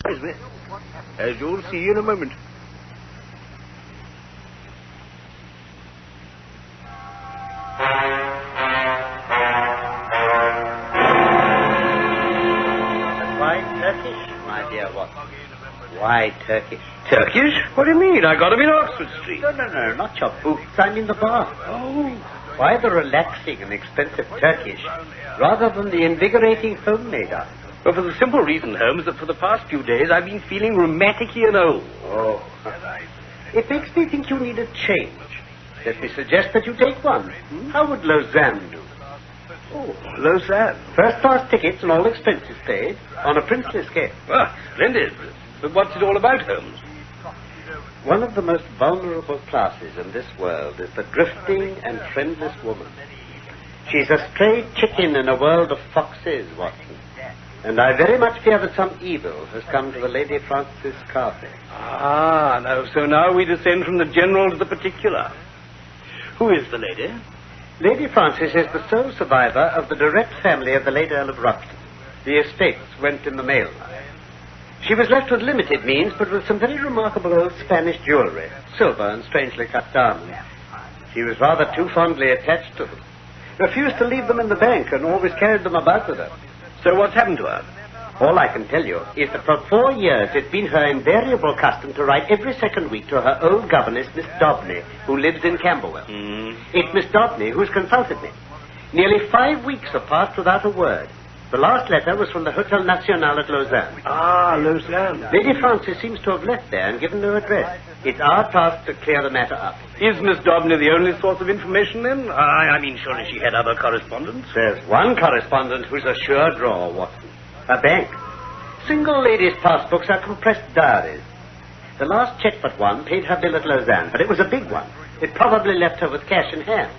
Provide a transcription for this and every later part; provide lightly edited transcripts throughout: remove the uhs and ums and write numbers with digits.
As you'll see in a moment. Why Turkish, my dear Watson? Why Turkish? Turkish? What do you mean? I got him in Oxford Street. No, not your boots. I mean the bar. Oh. Why the relaxing and expensive Turkish rather than the invigorating homemade art? Well, for the simple reason, Holmes, that for the past few days I've been feeling rheumatic-y and old. Oh. It makes me think you need a change. Let me suggest that you take one. How would Lausanne do? Oh, Lausanne. First-class tickets and all expenses paid on a princely scale. Ah, splendid. But what's it all about, Holmes? One of the most vulnerable classes in this world is the drifting and friendless woman. She's a stray chicken in a world of foxes, Watson. And I very much fear that some evil has come to the Lady Frances Carfax. Ah, no, so now we descend from the general to the particular. Who is the lady? Lady Frances is the sole survivor of the direct family of the late Earl of Ruxton. The estates went in the mail line. She was left with limited means, but with some very remarkable old Spanish jewelry, silver and strangely cut diamonds. She was rather too fondly attached to them, refused to leave them in the bank, and always carried them about with her. So what's happened to her? All I can tell you is that for 4 years it's been her invariable custom to write every second week to her old governess, Miss Dobney, who lives in Camberwell. It's Miss Dobney who's consulted me. Nearly 5 weeks have passed without a word. The last letter was from the Hotel National at Lausanne. Ah, Lausanne. Lady Frances seems to have left there and given no address. It's our task to clear the matter up. Is Miss Dobney the only source of information, then? I mean, surely she had other correspondents? There's one correspondent who's a sure draw, Watson. A bank. Single ladies' passbooks are compressed diaries. The last check but one paid her bill at Lausanne, but it was a big one. It probably left her with cash in hand.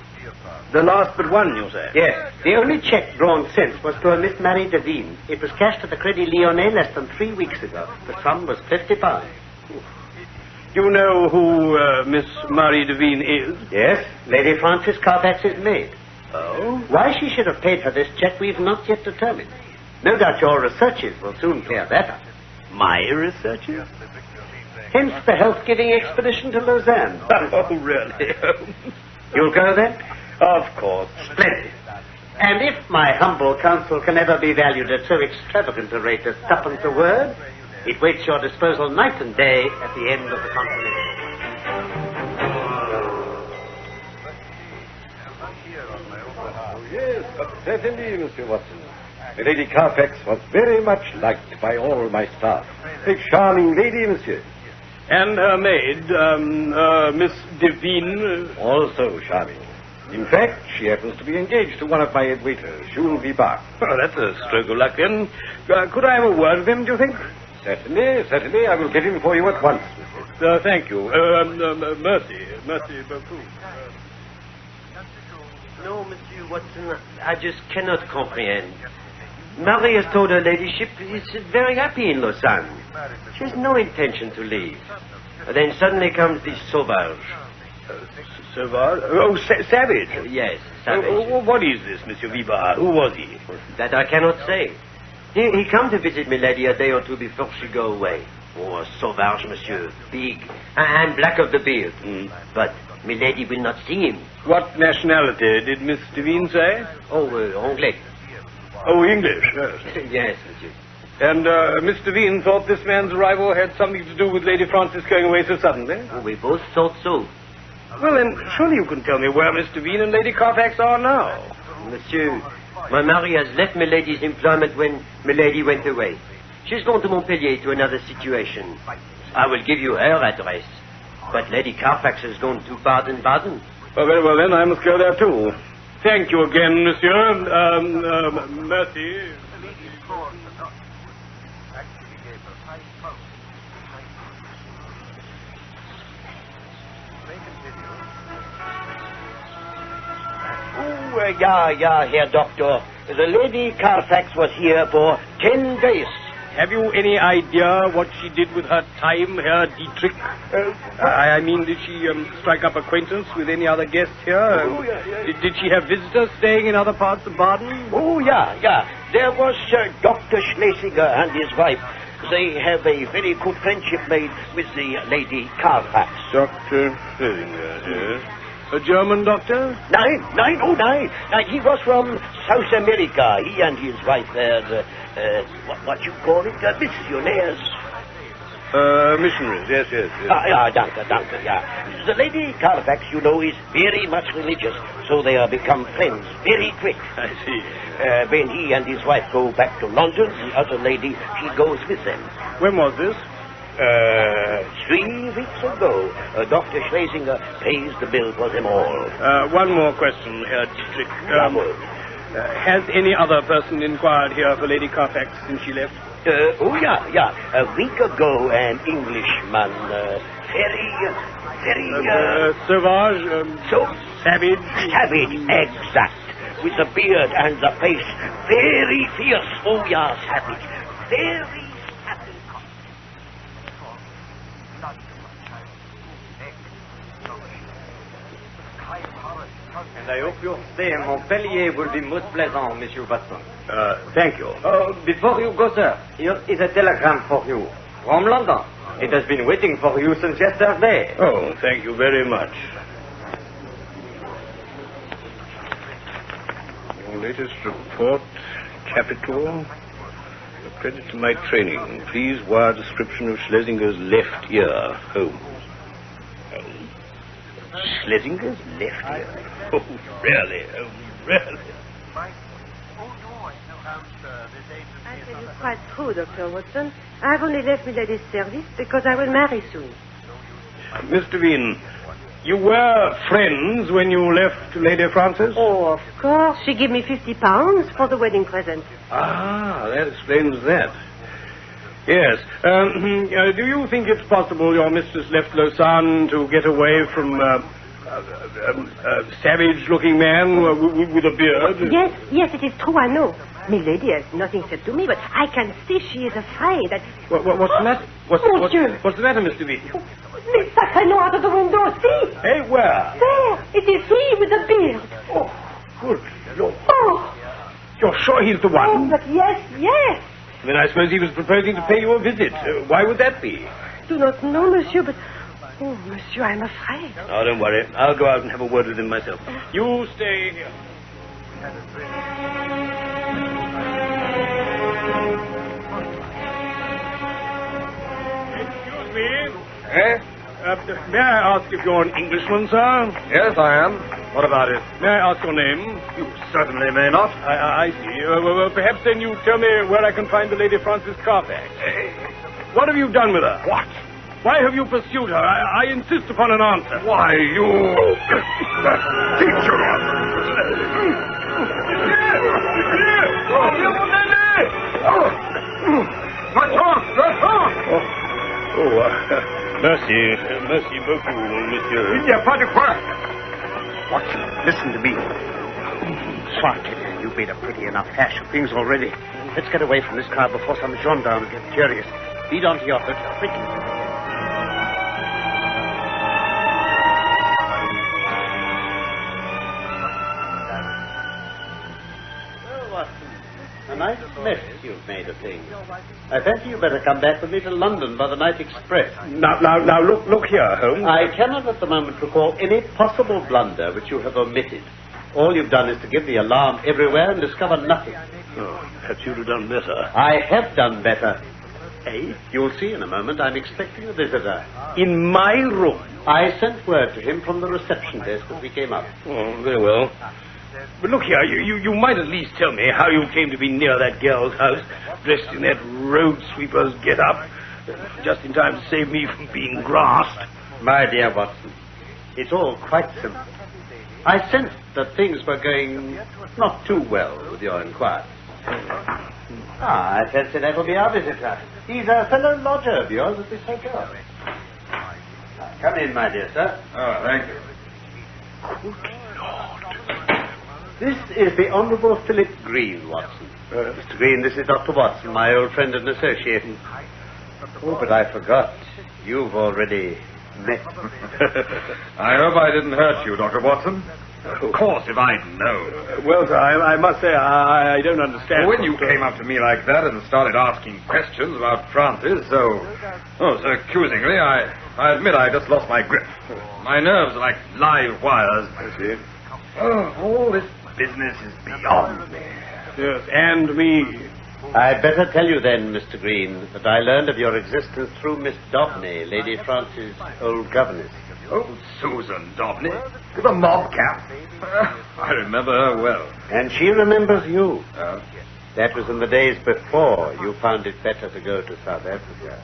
The last but one, you say? Yes. The only check drawn since was to a Miss Marie Devine. It was cashed at the Credit Lyonnais less than 3 weeks ago. The sum was £50. You know who Miss Marie Devine is? Yes. Lady Frances Carfax's maid. Oh? Why she should have paid her this check we've not yet determined. No doubt your researches will soon clear that up. My researches? Hence the health-giving expedition to Lausanne. Oh, really? You'll go then? Of course. Splendid. And if my humble counsel can ever be valued at so extravagant a rate as twopence a word, it waits your disposal night and day at the end of the consultation. Yes, but certainly, Mr. Watson. Lady Carfax was very much liked by all my staff. A charming lady, monsieur. And her maid, Miss Devine? Also charming. In fact, she happens to be engaged to one of my head waiters, Jules Vibar. Oh, that's a stroke of luck, then. Could I have a word with him, do you think? Certainly. I will get him for you at once, monsieur. Thank you. Merci beaucoup. No, Monsieur Watson, I just cannot comprehend. Marie has told her ladyship she's very happy in Lausanne. She has no intention to leave. Then suddenly comes this sauvage. Sauvage? Oh, Savage? Yes, Savage. What is this, Monsieur Vibar? Who was he? That I cannot say. He come to visit Milady a day or two before she go away. Oh, a sauvage, monsieur. Big. And black of the beard. But Milady will not see him. What nationality did Miss Devine say? Oh, Anglais. Oh, English, yes. Yes, monsieur. And Miss Devine thought this man's arrival had something to do with Lady Frances going away so suddenly? Oh, we both thought so. Well, then, surely you can tell me where Miss Devine and Lady Carfax are now. Monsieur, my Marie has left Milady's employment when Milady went away. She's gone to Montpellier to another situation. I will give you her address. But Lady Carfax has gone to Baden-Baden. Oh, very well, then, I must go there, too. Thank you again, monsieur. Merci. Oh, yeah, Herr Doctor. The Lady Carfax was here for 10 days. Have you any idea what she did with her time, Herr Dietrich? I mean, did she strike up acquaintance with any other guests here? Did she have visitors staying in other parts of Baden? Oh, yeah. There was Dr. Schlesinger and his wife. they have a very good friendship made with the Lady Carfax. Dr. Schlesinger, yes. A German doctor? Nine. He was from South America. He and his wife were, what you call it, missionaries. Missionaries, yes. Danke, yeah. The Lady Carfax, you know, is very much religious, so they have become friends very quick. I see. When he and his wife go back to London, the other lady, she goes with them. When was this? 3 weeks ago. Dr. Schlesinger pays the bill for them all. One more question, Herr Dietrich. Has any other person inquired here for Lady Carfax since she left? Yeah. A week ago, an Englishman, very... Sauvage? Savage? Savage, exact. With the beard and the face. Very fierce. Oh, yeah, savage. Very savage. And I hope your stay in Montpellier will be most pleasant, Monsieur Watson. Thank you. Before you go, sir, here is a telegram for you from London. It has been waiting for you since yesterday. Oh, thank you very much. Your latest report, capital. Credit to my training. Please wire description of Schlesinger's left ear. Holmes. Schlesinger's left ear? Oh, really? Really? I tell you quite true, Dr. Watson. I've only left Milady's service because I will marry soon. Mr. Wien, you were friends when you left Lady Frances? Oh, of course. She gave me £50 for the wedding present. Ah, that explains that. Yes. Do you think it's possible your mistress left Lausanne to get away from a savage-looking man with a beard? Yes, it is true, I know. Milady has nothing said to me, but I can see she is afraid that... What's the matter? Monsieur. What's the matter, Mr. Wien? Les sacrés out of the window, see? Hey, where? There, it is he with the beard. Oh, good Lord. Oh. You're sure he's the one? Oh, but yes. Then I suppose he was proposing to pay you a visit. Why would that be? Do not know, monsieur, but... Oh, monsieur, I'm afraid. Oh, don't worry. I'll go out and have a word with him myself. You stay here. Excuse me. Eh? May I ask if you're an Englishman, sir? Yes, I am. What about it? May I ask your name? You certainly may not. I see. Well, perhaps then you tell me where I can find the Lady Frances Carfax. What have you done with her? What? Why have you pursued her? I insist upon an answer. Why, you... That teacher! Merci beaucoup, monsieur. Il n'y a pas de quoi. Watson, listen to me. Swat, you've made a pretty enough hash of things already. Let's get away from this car before some gendarmes get curious. Lead on to your hood, quickly. A nice mess you've made of things. I fancy you better come back with me to London by the night express. Now, look here, Holmes. I cannot at the moment recall any possible blunder which you have omitted. All you've done is to give the alarm everywhere and discover nothing. Oh, perhaps you'd have done better. I have done better. Hey, you'll see in a moment I'm expecting a visitor. In my room? I sent word to him from the reception desk as we came up. Oh, very well. But look here, you might at least tell me how you came to be near that girl's house, dressed in that road sweeper's get-up, just in time to save me from being grassed. My dear Watson, it's all quite simple. I sensed that things were going not too well with your inquiry. I fancy that will be our visitor. He's a fellow lodger of yours at this hotel. Come in, my dear sir. Oh, thank you. Good Lord. This is the Honourable Philip Green, Watson. Mr. Green, this is Dr. Watson, my old friend and associate. Oh, but I forgot. You've already I hope I didn't hurt you, Dr. Watson. Of course, if I'd known. Well, sir, I must say I don't understand. When you came up to me like that and started asking questions about Francis so accusingly, I admit I just lost my grip. My nerves are like live wires. I see. All this business is beyond me. Yes, and me. I'd better tell you then, Mr. Green, that I learned of your existence through Miss Dobney, Lady Frances' old governess. Oh, Susan Dobney, the mob cap. I remember her well. And she remembers you. That was in the days before you found it better to go to South Africa.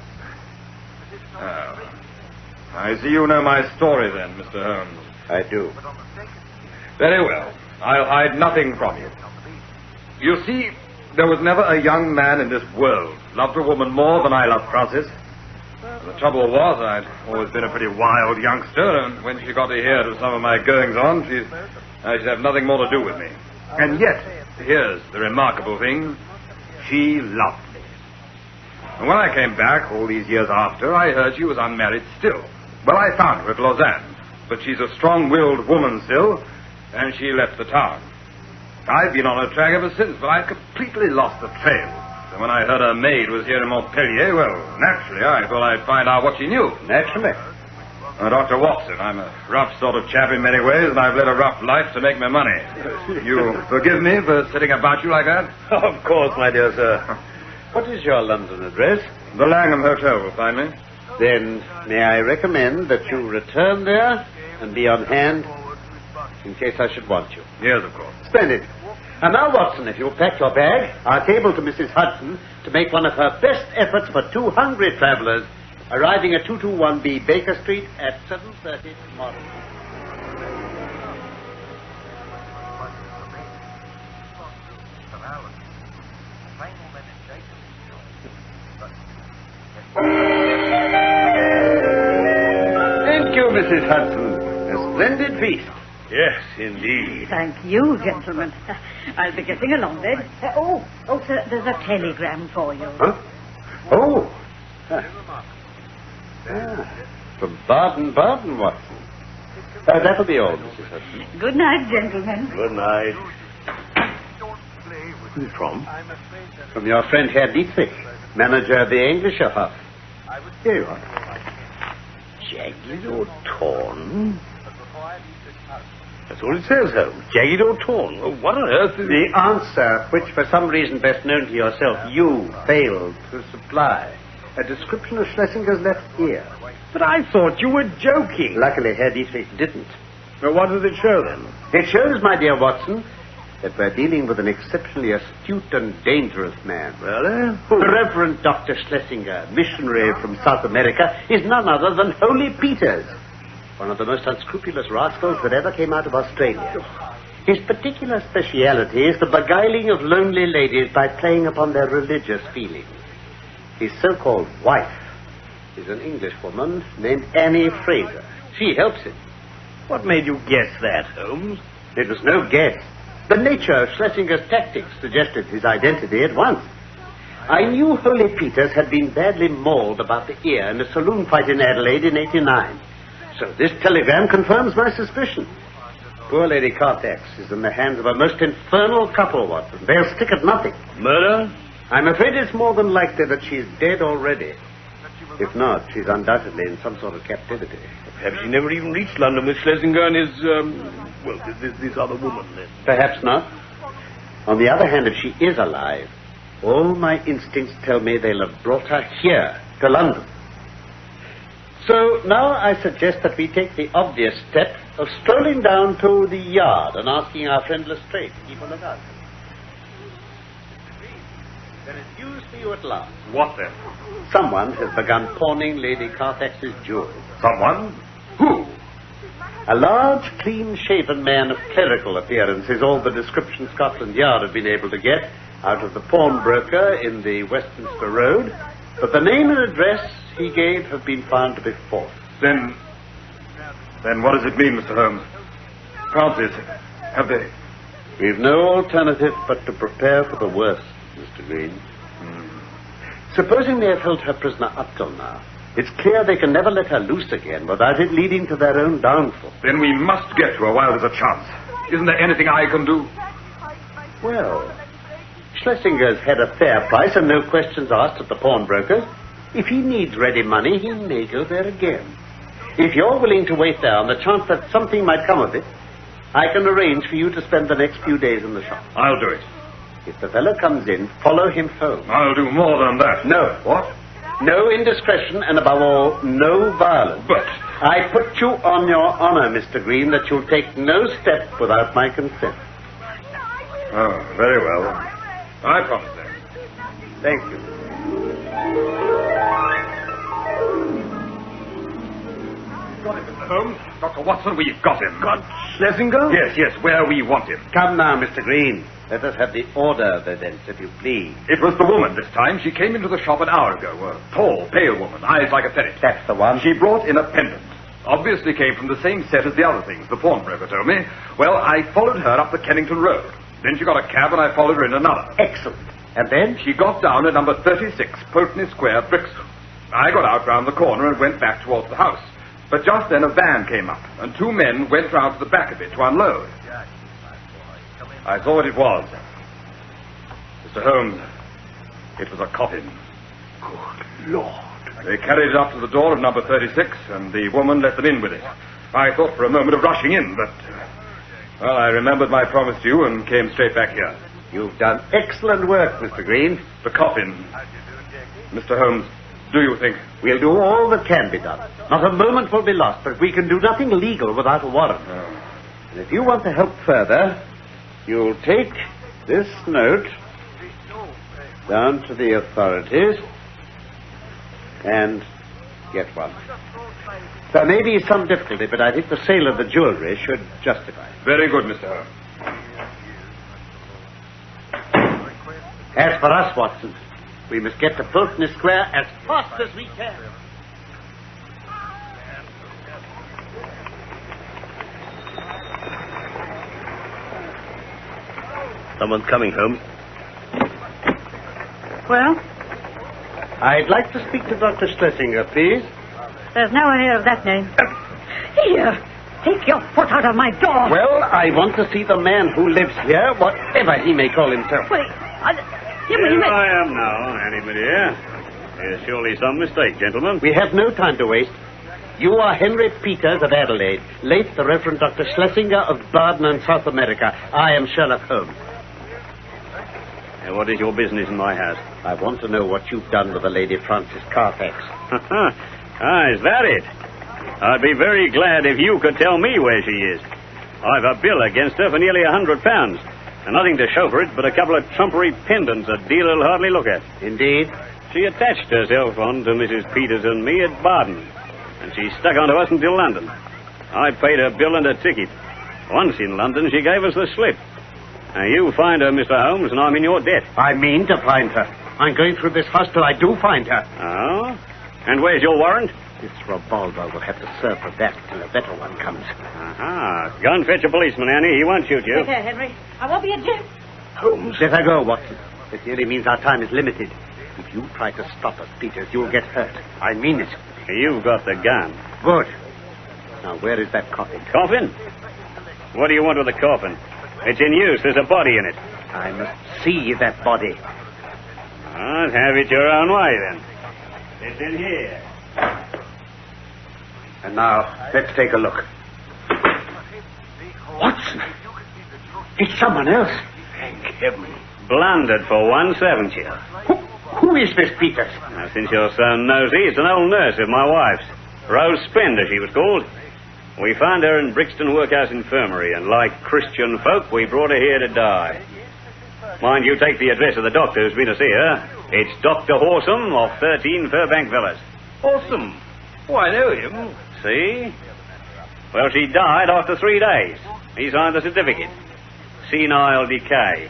I see you know my story then, Mr. Holmes. I do. Very well. I'll hide nothing from you. You see, there was never a young man in this world loved a woman more than I loved Frances. The trouble was, I'd always been a pretty wild youngster, and when she got to hear of some of my goings-on, she'd have nothing more to do with me. And yet, here's the remarkable thing. She loved me. And when I came back, all these years after, I heard she was unmarried still. Well, I found her at Lausanne, but she's a strong-willed woman still, and she left the town. I've been on her track ever since, but I've completely lost the trail. So when I heard her maid was here in Montpellier, well, naturally, I thought I'd find out what she knew. Naturally. Dr. Watson, I'm a rough sort of chap in many ways, and I've led a rough life to make my money. You forgive me for sitting about you like that? Of course, my dear sir. What is your London address? The Langham Hotel will find me. Then may I recommend that you return there and be on hand in case I should want you. Yes, of course. Splendid. And now, Watson, if you'll pack your bag, I'll cable to Mrs. Hudson to make one of her best efforts for 2 hungry travelers arriving at 221B Baker Street at 7:30 tomorrow. Thank you, Mrs. Hudson. A splendid feast. Yes, indeed. Thank you, gentlemen. I'll be getting along then. Sir, there's a telegram for you. Huh? Oh. From Baden-Baden, Watson. That'll be all, Mrs. Hudson. Good night, gentlemen. Good night. Who's from? From your friend Herr Dietrich, manager of the Englischer Hof. Here you are. Jagged or torn? That's all it says, Holmes. Jagged or torn. Oh, what on earth is... The answer, which for some reason best known to yourself, you failed to supply. A description of Schlesinger's left ear. But I thought you were joking. Luckily, Herr Dietrich didn't. Well, what does it show, then? It shows, my dear Watson, that we're dealing with an exceptionally astute and dangerous man. Well, The Reverend Dr. Schlesinger, missionary from South America, is none other than Holy Peters, one of the most unscrupulous rascals that ever came out of Australia. His particular speciality is the beguiling of lonely ladies by playing upon their religious feelings. His so-called wife is an Englishwoman named Annie Fraser. She helps him. what made you guess that, Holmes? It was no guess. The nature of Schlesinger's tactics suggested his identity at once. I knew Holy Peters had been badly mauled about the ear in a saloon fight in Adelaide in '89. So this telegram confirms my suspicion. Poor Lady Carfax is in the hands of a most infernal couple, Watson. They'll stick at nothing. Murder? I'm afraid it's more than likely that she's dead already. If not, she's undoubtedly in some sort of captivity. Perhaps she never even reached London with Schlesinger and his, this other woman, then. Perhaps not. On the other hand, if she is alive, all my instincts tell me they'll have brought her here, to London. So now I suggest that we take the obvious step of strolling down to the yard and asking our friend Lestrade to keep on the guard. There is news for you at last. What then? Someone has begun pawning Lady Carfax's jewels. Someone? Who? A large, clean-shaven man of clerical appearance is all the description Scotland Yard have been able to get out of the pawnbroker in the Westminster Road, but the name and address he gave have been found to be false. Then what does it mean, Mr. Holmes? Francis, have they... We've no alternative but to prepare for the worst, Mr. Green. Supposing they have held her prisoner up till now, It's clear they can never let her loose again without it leading to their own downfall. Then we must get to her while there's a chance. Isn't there anything I can do? Well, Schlesinger's had a fair price and no questions asked at the pawnbroker's. If he needs ready money, he may go there again. If you're willing to wait there on the chance that something might come of it, I can arrange for you to spend the next few days in the shop. I'll do it. If the fellow comes in, follow him home. I'll do more than that. No. What? No indiscretion, and above all, no violence. But... I put you on your honor, Mr. Green, that you'll take no step without my consent. Oh, very well. I promise then. Thank you. Got him, Mr. Holmes. Dr. Watson, we've got him. Got Schlesinger? Yes, where we want him. Come now, Mr. Green. Let us have the order of events, if you please. It was the woman this time. She came into the shop an hour ago. A tall, pale woman, eyes like a ferret. That's the one. She brought in a pendant. Obviously came from the same set as the other things, the pawnbroker told me. Well, I followed her up the Kennington Road. Then she got a cab and I followed her in another. Excellent. And then? She got down at number 36, Pulteney Square, Brixton. I got out round the corner and went back towards the house. But just then a van came up, and two men went round to the back of it to unload. I saw what it was. Mr. Holmes, it was a coffin. Good Lord. They carried it up to the door of number 36, and the woman let them in with it. I thought for a moment of rushing in, but... well, I remembered my promise to you and came straight back here. You've done excellent work, Mr. Green. The coffin. Mr. Holmes, do you think... We'll do all that can be done. Not a moment will be lost, but we can do nothing legal without a warrant. And if you want to help further, you'll take this note down to the authorities and get one. There may be some difficulty, but I think the sale of the jewelry should justify it. Very good, Mr. Holmes. As for us, Watson, we must get to Pulteney Square as fast as we can. Someone's coming, Holmes. Well, I'd like to speak to Dr. Schlesinger, please. there's no one here of that name. Here, take your foot out of my door. Well, I want to see the man who lives here, whatever he may call himself. Wait, you mean Here that... I am now, anybody here? There's surely some mistake, gentlemen. We have no time to waste. You are Henry Peters of Adelaide, late the Reverend Dr. Schlesinger of Baden and South America. I am Sherlock Holmes. And what is your business in my house? I want to know what you've done with the Lady Frances Carfax. Is that it? I'd be very glad if you could tell me where she is. I've a bill against her for nearly £100, and nothing to show for it but a couple of trumpery pendants a dealer will hardly look at. Indeed? She attached herself on to Mrs. Peters and me at Baden, and she stuck on to us until London. I paid her bill and her ticket. Once in London, she gave us the slip. Now, you find her, Mr. Holmes, and I'm in your debt. I mean to find her. I'm going through this house till I do find her. Oh? And where's your warrant? This revolver will have to serve for that till a better one comes. Aha. Go and fetch a policeman, Annie. He won't shoot you. Take care, Henry. I won't be a gent. Holmes. Let her go, Watson. This nearly means our time is limited. If you try to stop us, Peters, you'll get hurt. I mean it. You've got the gun. Good. Now, where is that coffin? Coffin? What do you want with the coffin? It's in use. There's a body in it. I must see that body. Well, have it your own way, then. It's in here. And now, let's take a look. Watson! It's someone else. Thank heaven. Blundered for once, haven't you? Who is this, Peters? Now, since you're so nosy, it's an old nurse of my wife's. Rose Spender, she was called. We found her in Brixton Workhouse Infirmary, and like Christian folk, we brought her here to die. Mind you, take the address of the doctor who's been to see her. It's Dr. Horsam of 13 Fairbank Villas. Awesome. Oh, I know him. See? Well, she died after 3 days. He signed the certificate. Senile decay.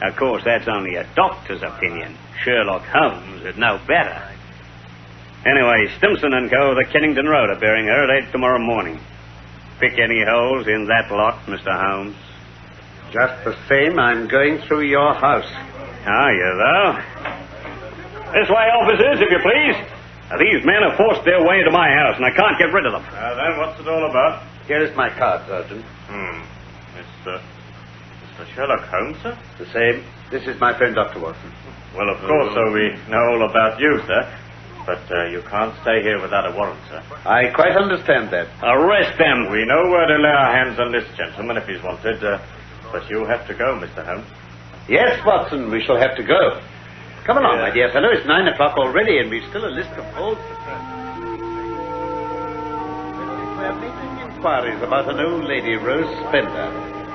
Of course, that's only a doctor's opinion. Sherlock Holmes would know better. Anyway, Stimson and Co. of the Kennington Road are bearing her at 8 tomorrow morning. Pick any holes in that lot, Mr. Holmes. Just the same, I'm going through your house. Are you, though? This way, officers, if you please. These men have forced their way into my house, and I can't get rid of them. Then what's it all about? Here is my card, Sergeant. Mr. Sherlock Holmes, sir? The same. This is my friend, Dr. Watson. Well, of course, so we know all about you, sir. But you can't stay here without a warrant, sir. I quite understand that. Arrest them. We know where to lay our hands on this gentleman if he's wanted, but you'll have to go, Mr. Holmes. Yes, Watson, we shall have to go. Come along, my dear fellow. It's 9 o'clock already, and we've still a list of holds to serve. We're making inquiries about an old lady, Rose Spender.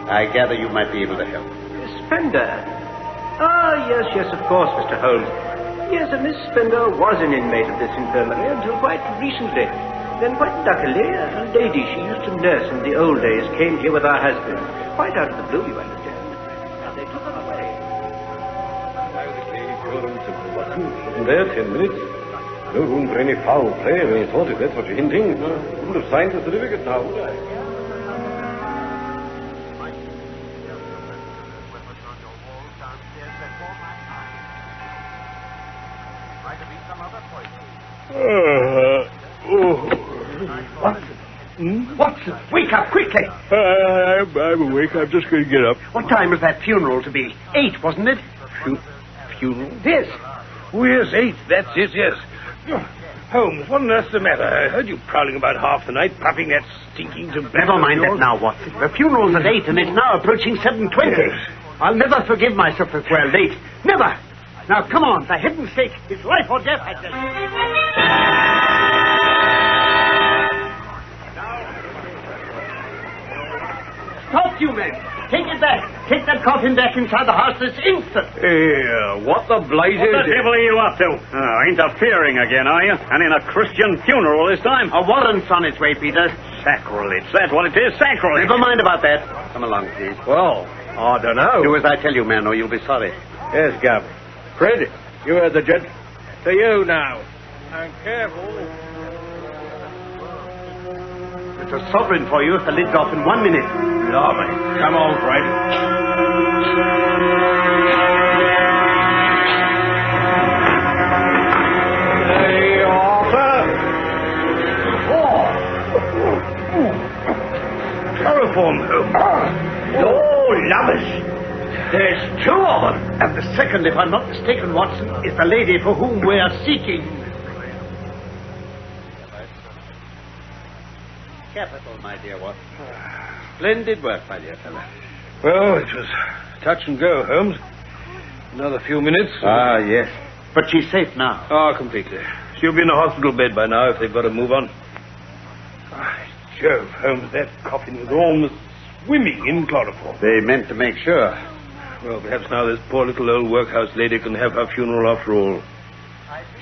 I gather you might be able to help. Spender? Ah, yes, of course, Mr. Holmes. Yes, Miss Spender was an inmate of this infirmary until quite recently. Then, quite luckily, a lady she used to nurse in the old days came here with her husband. Quite out of the blue, you understand. Now, they took her away. Wasn't there 10 minutes? No room for any foul play of any sort, if that's what you're hinting. I wouldn't have signed the certificate now, would I? Watson, wake up quickly. I'm awake. I'm just going to get up. What time was that funeral to be? 8, wasn't it? Funeral? Yes. Oh, yes, 8. That's it, yes. Holmes, what on earth's the matter? I heard you prowling about half the night, puffing that stinking tobacco. Never mind that now, Watson. The funeral's at 8, and it's now approaching 7:20. Yes. I'll never forgive myself if we're late. Never. Now, come on, for heaven's sake. It's life or death, I tell you. Stop, you men. Take it back. Take that coffin back inside the house this instant. What the blazes? What the devil are you up to? Interfering again, are you? And in a Christian funeral this time? A warrant's on its way, Peter. Sacrilege. That's what it is, sacrilege. Never mind about that. Come along, please. Well, I don't know. Do as I tell you, man, or you'll be sorry. Yes, Gav. Fred, you heard the judge. To you now. And careful. It's a sovereign for you if the lid's off in 1 minute. Blimey. Come on, Fred. Hey, Arthur. Chloroform, Holmes. Oh, lovers. There's 2 of them. And the second, if I'm not mistaken, Watson, is the lady for whom we are seeking. Capital, my dear Watson. Splendid work, my dear fellow. Well, it was touch and go, Holmes. Another few minutes. Ah, yes. But she's safe now. Oh, completely. She'll be in a hospital bed by now if they've got to move on. Jove, Holmes, that coffin was almost swimming in chloroform. They meant to make sure. Well, perhaps now this poor little old workhouse lady can have her funeral after all.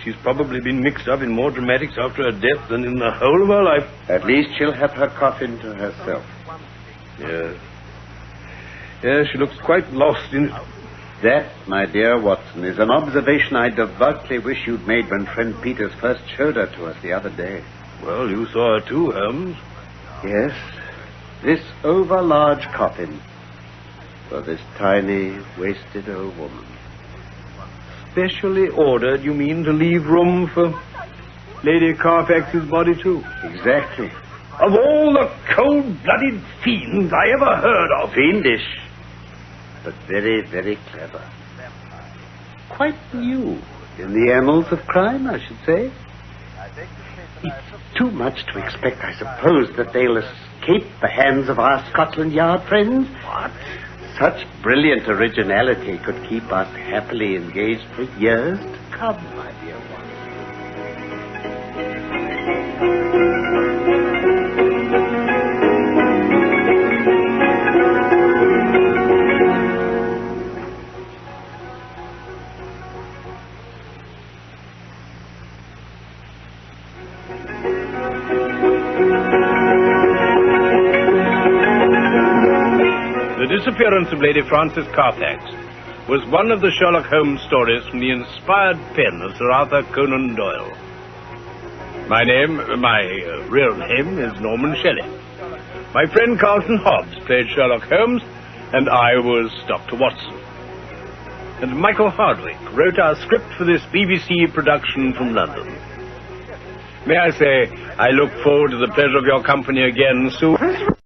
She's probably been mixed up in more dramatics after her death than in the whole of her life. At least she'll have her coffin to herself. Yes. Yes, she looks quite lost in it. That, my dear Watson, is an observation I devoutly wish you'd made when friend Peters first showed her to us the other day. Well, you saw her too, Holmes. Yes. This over-large coffin for this tiny, wasted old woman. Specially ordered, you mean, to leave room for Lady Carfax's body, too? Exactly. Of all the cold-blooded fiends I ever heard of. Fiendish, but very, very clever. Quite new in the annals of crime, I should say. It's too much to expect, I suppose, that they'll escape the hands of our Scotland Yard friends. What? Such brilliant originality could keep us happily engaged for years to come, my dear one. The Disappearance of Lady Frances Carfax was one of the Sherlock Holmes stories from the inspired pen of Sir Arthur Conan Doyle. My real name is Norman Shelley. My friend Carleton Hobbs played Sherlock Holmes, and I was Dr. Watson. And Michael Hardwick wrote our script for this BBC production from London. May I say, I look forward to the pleasure of your company again soon.